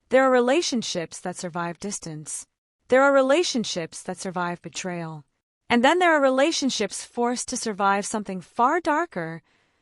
There are relationships that survive distance. There are relationships that survive betrayal. And then there are relationships forced to survive something far darker: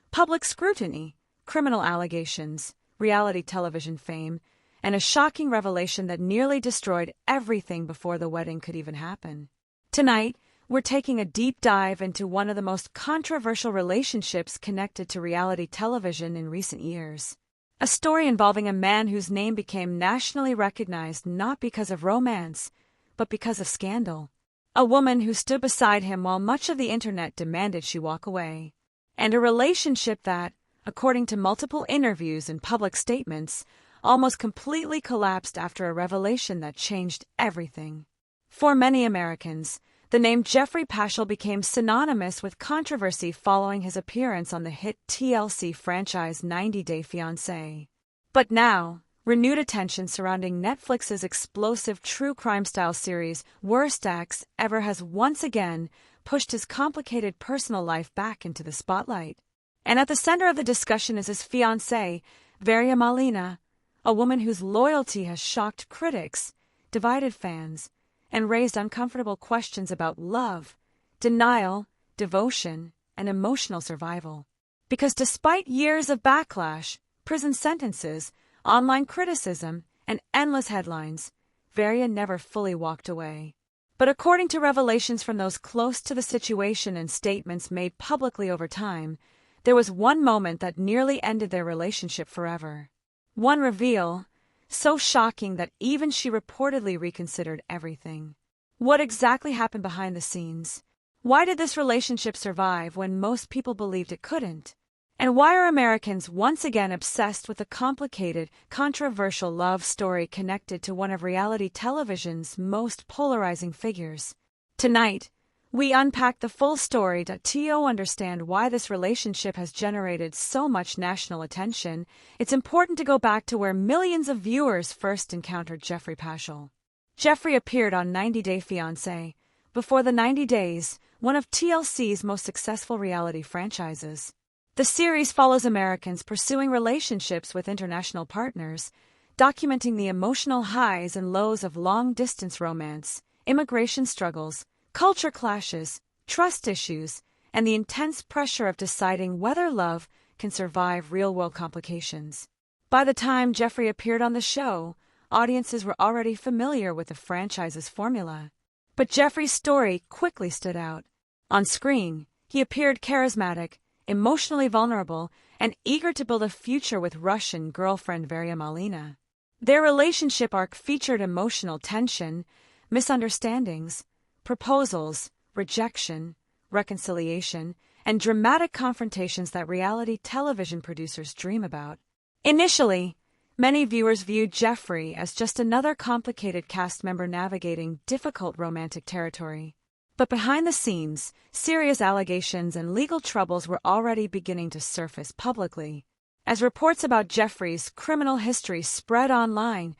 public scrutiny, criminal allegations, reality television fame, and a shocking revelation that nearly destroyed everything before the wedding could even happen. Tonight, we're taking a deep dive into one of the most controversial relationships connected to reality television in recent years. A story involving a man whose name became nationally recognized not because of romance, but because of scandal. A woman who stood beside him while much of the internet demanded she walk away. And a relationship that, according to multiple interviews and public statements, almost completely collapsed after a revelation that changed everything. For many Americans, the name Geoffrey Paschel became synonymous with controversy following his appearance on the hit TLC franchise 90 Day Fiancé. But now, renewed attention surrounding Netflix's explosive true crime-style series Worst Acts Ever has once again pushed his complicated personal life back into the spotlight. And at the center of the discussion is his fiancée, Varya Malina, a woman whose loyalty has shocked critics, divided fans, and raised uncomfortable questions about love, denial, devotion, and emotional survival. Because despite years of backlash, prison sentences, online criticism, and endless headlines, Varya never fully walked away. But according to revelations from those close to the situation and statements made publicly over time, there was one moment that nearly ended their relationship forever. One reveal, so shocking that even she reportedly reconsidered everything. What exactly happened behind the scenes? Why did this relationship survive when most people believed it couldn't? And why are Americans once again obsessed with a complicated, controversial love story connected to one of reality television's most polarizing figures? Tonight, we unpack the full story to understand why this relationship has generated so much national attention. It's important to go back to where millions of viewers first encountered Geoffrey Paschel. Geoffrey appeared on 90 Day Fiancé, before the 90 Days, one of TLC's most successful reality franchises. The series follows Americans pursuing relationships with international partners, documenting the emotional highs and lows of long-distance romance, immigration struggles, culture clashes, trust issues, and the intense pressure of deciding whether love can survive real-world complications. By the time Geoffrey appeared on the show, audiences were already familiar with the franchise's formula. But Geoffrey's story quickly stood out. On screen, he appeared charismatic, emotionally vulnerable, and eager to build a future with Russian girlfriend Varya Malina. Their relationship arc featured emotional tension, misunderstandings, proposals, rejection, reconciliation, and dramatic confrontations that reality television producers dream about. Initially, many viewers viewed Geoffrey as just another complicated cast member navigating difficult romantic territory. But behind the scenes, serious allegations and legal troubles were already beginning to surface publicly. As reports about Geoffrey's criminal history spread online,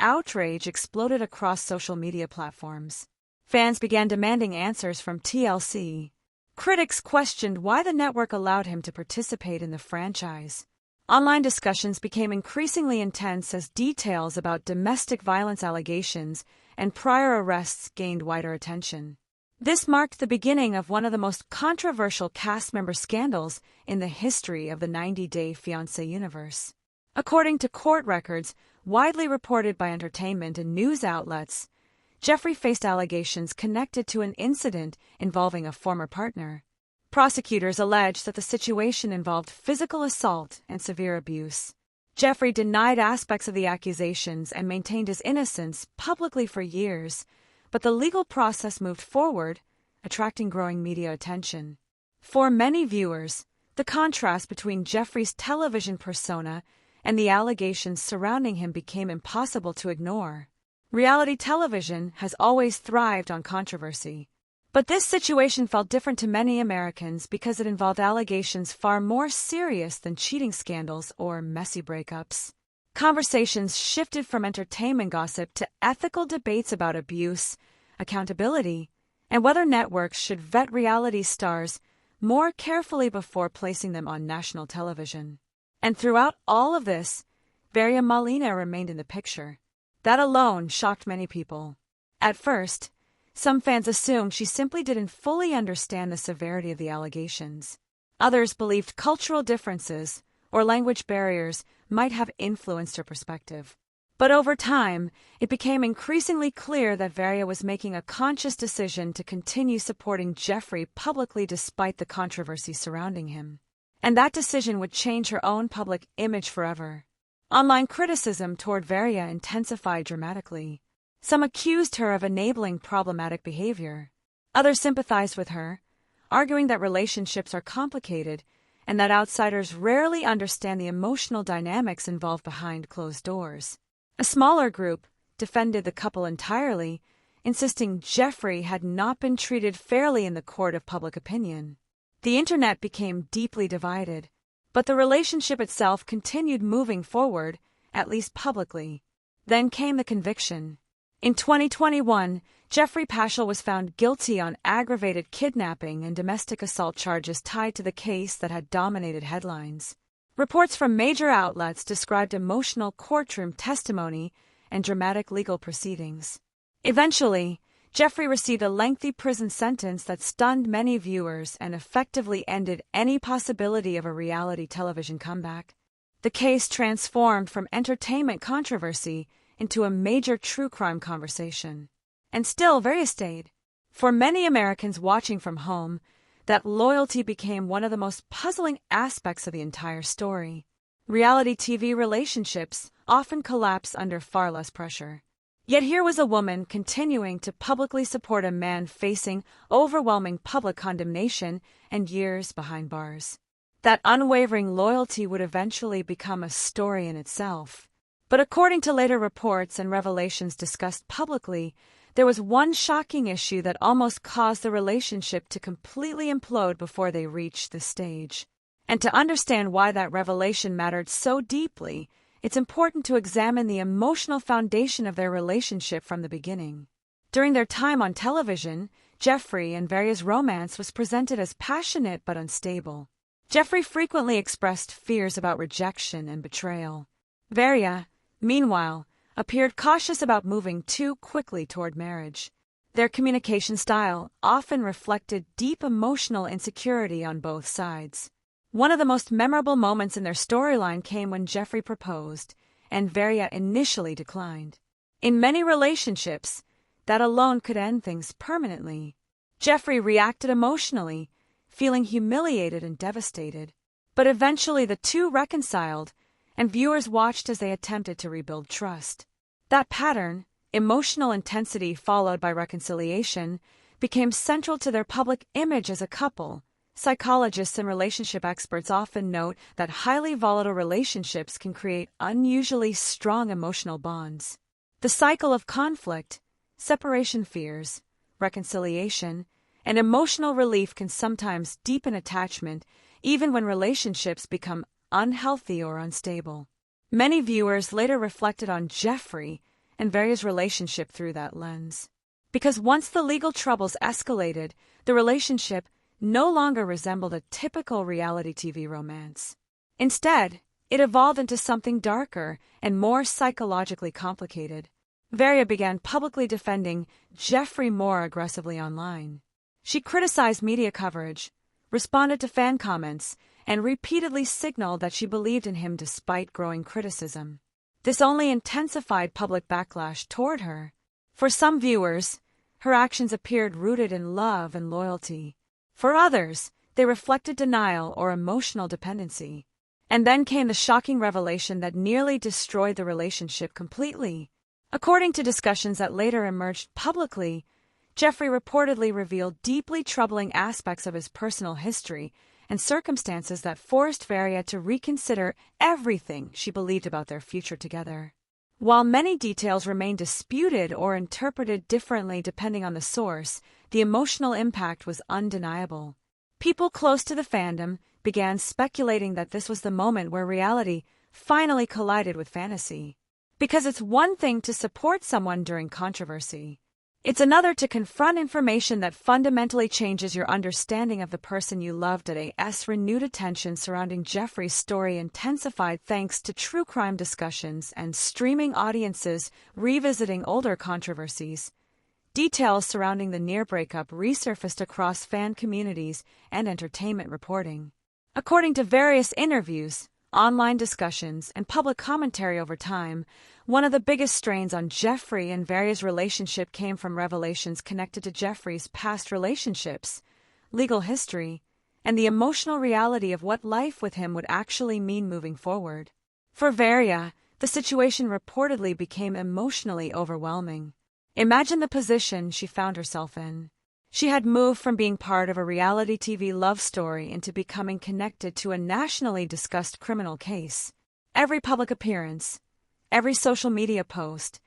outrage exploded across social media platforms. Fans began demanding answers from TLC. Critics questioned why the network allowed him to participate in the franchise. Online discussions became increasingly intense as details about domestic violence allegations and prior arrests gained wider attention. This marked the beginning of one of the most controversial cast member scandals in the history of the 90 Day Fiancé universe. According to court records, widely reported by entertainment and news outlets, Geoffrey faced allegations connected to an incident involving a former partner. Prosecutors alleged that the situation involved physical assault and severe abuse. Geoffrey denied aspects of the accusations and maintained his innocence publicly for years, but the legal process moved forward, attracting growing media attention. For many viewers, the contrast between Geoffrey's television persona and the allegations surrounding him became impossible to ignore. Reality television has always thrived on controversy. But this situation felt different to many Americans because it involved allegations far more serious than cheating scandals or messy breakups. Conversations shifted from entertainment gossip to ethical debates about abuse, accountability, and whether networks should vet reality stars more carefully before placing them on national television. And throughout all of this, Varya Malina remained in the picture. That alone shocked many people. At first, some fans assumed she simply didn't fully understand the severity of the allegations. Others believed cultural differences or language barriers might have influenced her perspective. But over time, it became increasingly clear that Varia was making a conscious decision to continue supporting Geoffrey publicly despite the controversy surrounding him. And that decision would change her own public image forever. Online criticism toward Varia intensified dramatically. Some accused her of enabling problematic behavior. Others sympathized with her, arguing that relationships are complicated and that outsiders rarely understand the emotional dynamics involved behind closed doors. A smaller group defended the couple entirely, insisting Geoffrey had not been treated fairly in the court of public opinion. The internet became deeply divided, but the relationship itself continued moving forward, at least publicly. Then came the conviction. In 2021, Geoffrey Paschel was found guilty on aggravated kidnapping and domestic assault charges tied to the case that had dominated headlines. Reports from major outlets described emotional courtroom testimony and dramatic legal proceedings. Eventually, Geoffrey received a lengthy prison sentence that stunned many viewers and effectively ended any possibility of a reality television comeback. The case transformed from entertainment controversy into a major true crime conversation. And still, Varia stayed. For many Americans watching from home, that loyalty became one of the most puzzling aspects of the entire story. Reality TV relationships often collapse under far less pressure. Yet here was a woman continuing to publicly support a man facing overwhelming public condemnation and years behind bars. That unwavering loyalty would eventually become a story in itself. But according to later reports and revelations discussed publicly, there was one shocking issue that almost caused the relationship to completely implode before they reached this stage. And to understand why that revelation mattered so deeply, it's important to examine the emotional foundation of their relationship from the beginning. During their time on television, Geoffrey and Varia's romance was presented as passionate but unstable. Geoffrey frequently expressed fears about rejection and betrayal. Varia, meanwhile, appeared cautious about moving too quickly toward marriage. Their communication style often reflected deep emotional insecurity on both sides. One of the most memorable moments in their storyline came when Geoffrey proposed, and Varia initially declined. In many relationships, that alone could end things permanently. Geoffrey reacted emotionally, feeling humiliated and devastated. But eventually the two reconciled, and viewers watched as they attempted to rebuild trust. That pattern, emotional intensity followed by reconciliation, became central to their public image as a couple. Psychologists and relationship experts often note that highly volatile relationships can create unusually strong emotional bonds. The cycle of conflict, separation fears, reconciliation, and emotional relief can sometimes deepen attachment, even when relationships become unhealthy or unstable. Many viewers later reflected on Geoffrey and Varia's relationship through that lens. Because once the legal troubles escalated, the relationship no longer resembled a typical reality TV romance. Instead, it evolved into something darker and more psychologically complicated. Varia began publicly defending Geoffrey more aggressively online. She criticized media coverage, responded to fan comments, and repeatedly signaled that she believed in him despite growing criticism. This only intensified public backlash toward her. For some viewers, her actions appeared rooted in love and loyalty. For others, they reflected denial or emotional dependency. And then came the shocking revelation that nearly destroyed the relationship completely. According to discussions that later emerged publicly, Geoffrey reportedly revealed deeply troubling aspects of his personal history and circumstances that forced Varia to reconsider everything she believed about their future together. While many details remain disputed or interpreted differently depending on the source, the emotional impact was undeniable. People close to the fandom began speculating that this was the moment where reality finally collided with fantasy. Because it's one thing to support someone during controversy. It's another to confront information that fundamentally changes your understanding of the person you loved. Today's renewed attention surrounding Geoffrey's story intensified thanks to true crime discussions and streaming audiences revisiting older controversies. Details surrounding the near breakup resurfaced across fan communities and entertainment reporting. According to various interviews, online discussions, and public commentary over time, one of the biggest strains on Geoffrey and Varia's relationship came from revelations connected to Geoffrey's past relationships, legal history, and the emotional reality of what life with him would actually mean moving forward. For Varia, the situation reportedly became emotionally overwhelming. Imagine the position she found herself in. She had moved from being part of a reality TV love story into becoming connected to a nationally discussed criminal case. Every public appearance, every social media post,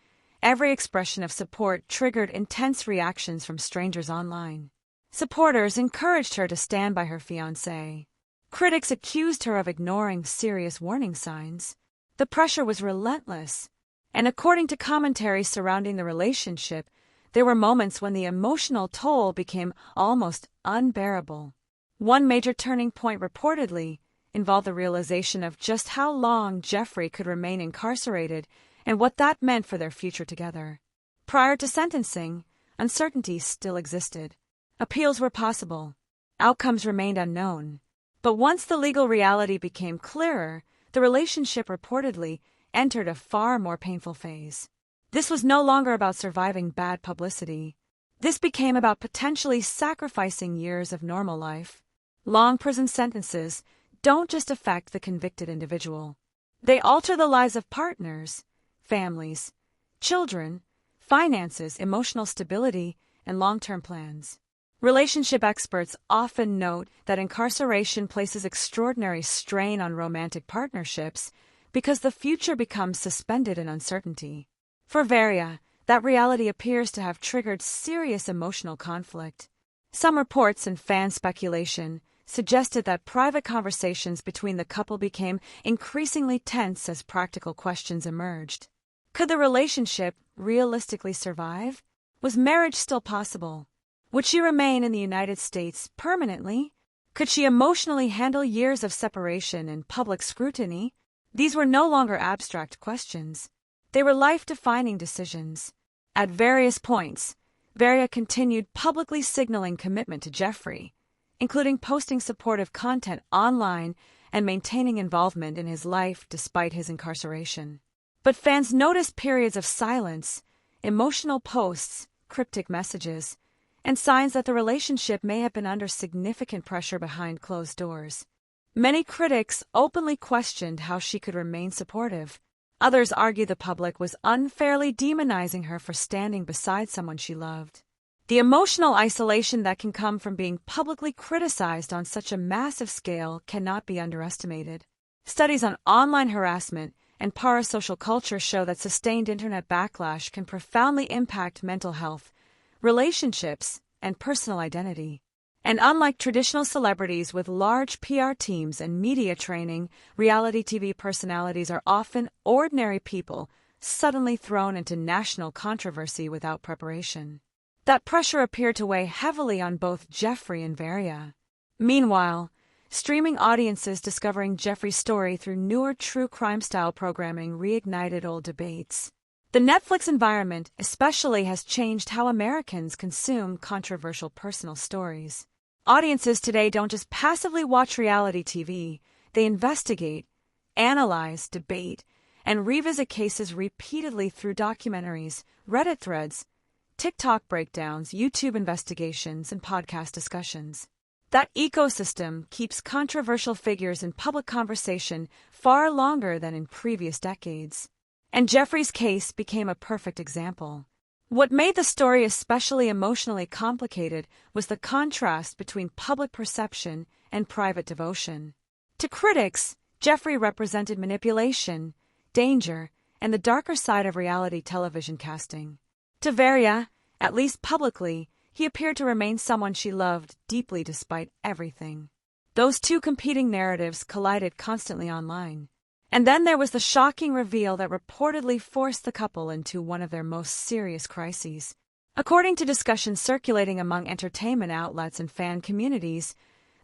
every expression of support triggered intense reactions from strangers online. Supporters encouraged her to stand by her fiancé. Critics accused her of ignoring serious warning signs. The pressure was relentless, and according to commentary surrounding the relationship, there were moments when the emotional toll became almost unbearable. One major turning point reportedly involved the realization of just how long Geoffrey could remain incarcerated and what that meant for their future together. Prior to sentencing, uncertainty still existed. Appeals were possible. Outcomes remained unknown. But once the legal reality became clearer, the relationship reportedly entered a far more painful phase. This was no longer about surviving bad publicity. This became about potentially sacrificing years of normal life. Long prison sentences don't just affect the convicted individual. They alter the lives of partners, families, children, finances, emotional stability, and long-term plans. Relationship experts often note that incarceration places extraordinary strain on romantic partnerships because the future becomes suspended in uncertainty. For Varia, that reality appears to have triggered serious emotional conflict. Some reports and fan speculation suggested that private conversations between the couple became increasingly tense as practical questions emerged. Could the relationship realistically survive? Was marriage still possible? Would she remain in the United States permanently? Could she emotionally handle years of separation and public scrutiny? These were no longer abstract questions. They were life-defining decisions. At various points, Varia continued publicly signaling commitment to Geoffrey, including posting supportive content online and maintaining involvement in his life despite his incarceration. But fans noticed periods of silence, emotional posts, cryptic messages, and signs that the relationship may have been under significant pressure behind closed doors. Many critics openly questioned how she could remain supportive. Others argued the public was unfairly demonizing her for standing beside someone she loved. The emotional isolation that can come from being publicly criticized on such a massive scale cannot be underestimated. Studies on online harassment and parasocial culture show that sustained internet backlash can profoundly impact mental health, relationships, and personal identity. And unlike traditional celebrities with large PR teams and media training, reality TV personalities are often ordinary people suddenly thrown into national controversy without preparation. That pressure appeared to weigh heavily on both Geoffrey and Varia. Meanwhile, streaming audiences discovering Geoffrey's story through newer true crime-style programming reignited old debates. The Netflix environment especially has changed how Americans consume controversial personal stories. Audiences today don't just passively watch reality TV, they investigate, analyze, debate, and revisit cases repeatedly through documentaries, Reddit threads, TikTok breakdowns, YouTube investigations, and podcast discussions. That ecosystem keeps controversial figures in public conversation far longer than in previous decades. And Geoffrey's case became a perfect example. What made the story especially emotionally complicated was the contrast between public perception and private devotion. To critics, Geoffrey represented manipulation, danger, and the darker side of reality television casting. To Varia, at least publicly, he appeared to remain someone she loved deeply despite everything. Those two competing narratives collided constantly online. And then there was the shocking reveal that reportedly forced the couple into one of their most serious crises. According to discussions circulating among entertainment outlets and fan communities,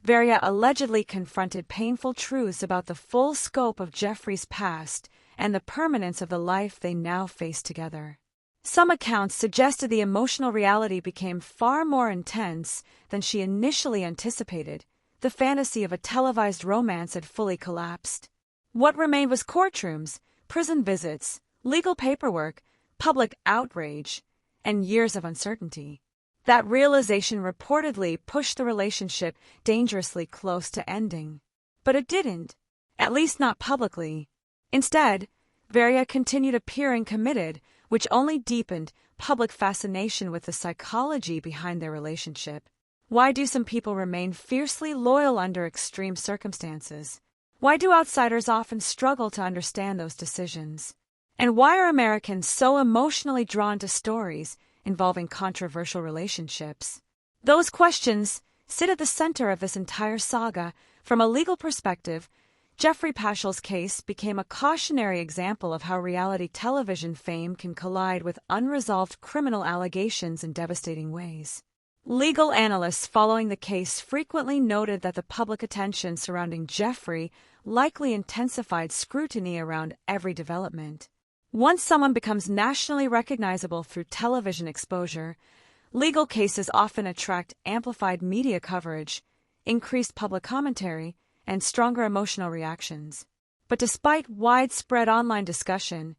Varia allegedly confronted painful truths about the full scope of Geoffrey's past and the permanence of the life they now face together. Some accounts suggested the emotional reality became far more intense than she initially anticipated. The fantasy of a televised romance had fully collapsed. What remained was courtrooms, prison visits, legal paperwork, public outrage, and years of uncertainty. That realization reportedly pushed the relationship dangerously close to ending. But it didn't, at least not publicly. Instead, Varia continued appearing committed, which only deepened public fascination with the psychology behind their relationship. Why do some people remain fiercely loyal under extreme circumstances? Why do outsiders often struggle to understand those decisions? And why are Americans so emotionally drawn to stories involving controversial relationships? Those questions sit at the center of this entire saga. From a legal perspective, Geoffrey Paschel's case became a cautionary example of how reality television fame can collide with unresolved criminal allegations in devastating ways. Legal analysts following the case frequently noted that the public attention surrounding Geoffrey likely intensified scrutiny around every development. Once someone becomes nationally recognizable through television exposure, legal cases often attract amplified media coverage, increased public commentary, and stronger emotional reactions. But despite widespread online discussion,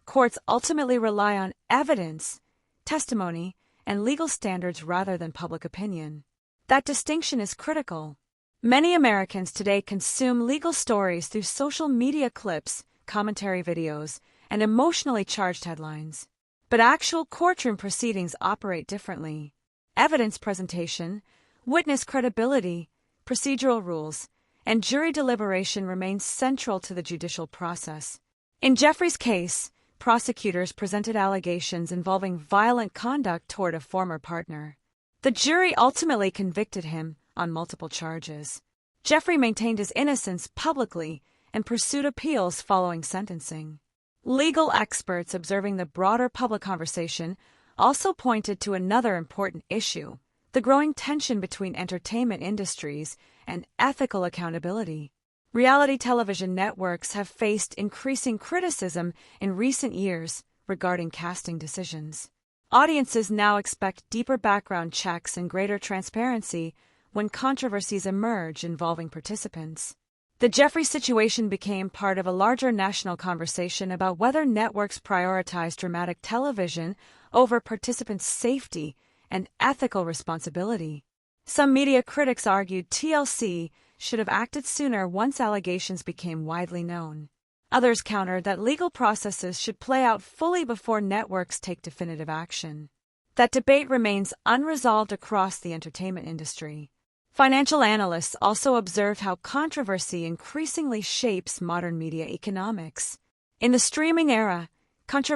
courts ultimately rely on evidence, testimony, and legal standards rather than public opinion. That distinction is critical. Many Americans today consume legal stories through social media clips, commentary videos, and emotionally charged headlines. But actual courtroom proceedings operate differently. Evidence presentation, witness credibility, procedural rules, and jury deliberation remain central to the judicial process. In Geoffrey's case, prosecutors presented allegations involving violent conduct toward a former partner. The jury ultimately convicted him on multiple charges. Geoffrey maintained his innocence publicly and pursued appeals following sentencing. Legal experts observing the broader public conversation also pointed to another important issue: the growing tension between entertainment industries and ethical accountability. Reality television networks have faced increasing criticism in recent years regarding casting decisions. Audiences now expect deeper background checks and greater transparency when controversies emerge involving participants. The Geoffrey situation became part of a larger national conversation about whether networks prioritize dramatic television over participants' safety and ethical responsibility. Some media critics argued TLC should have acted sooner once allegations became widely known. Others countered that legal processes should play out fully before networks take definitive action. That debate remains unresolved across the entertainment industry. Financial analysts also observed how controversy increasingly shapes modern media economics. In the streaming era, controversy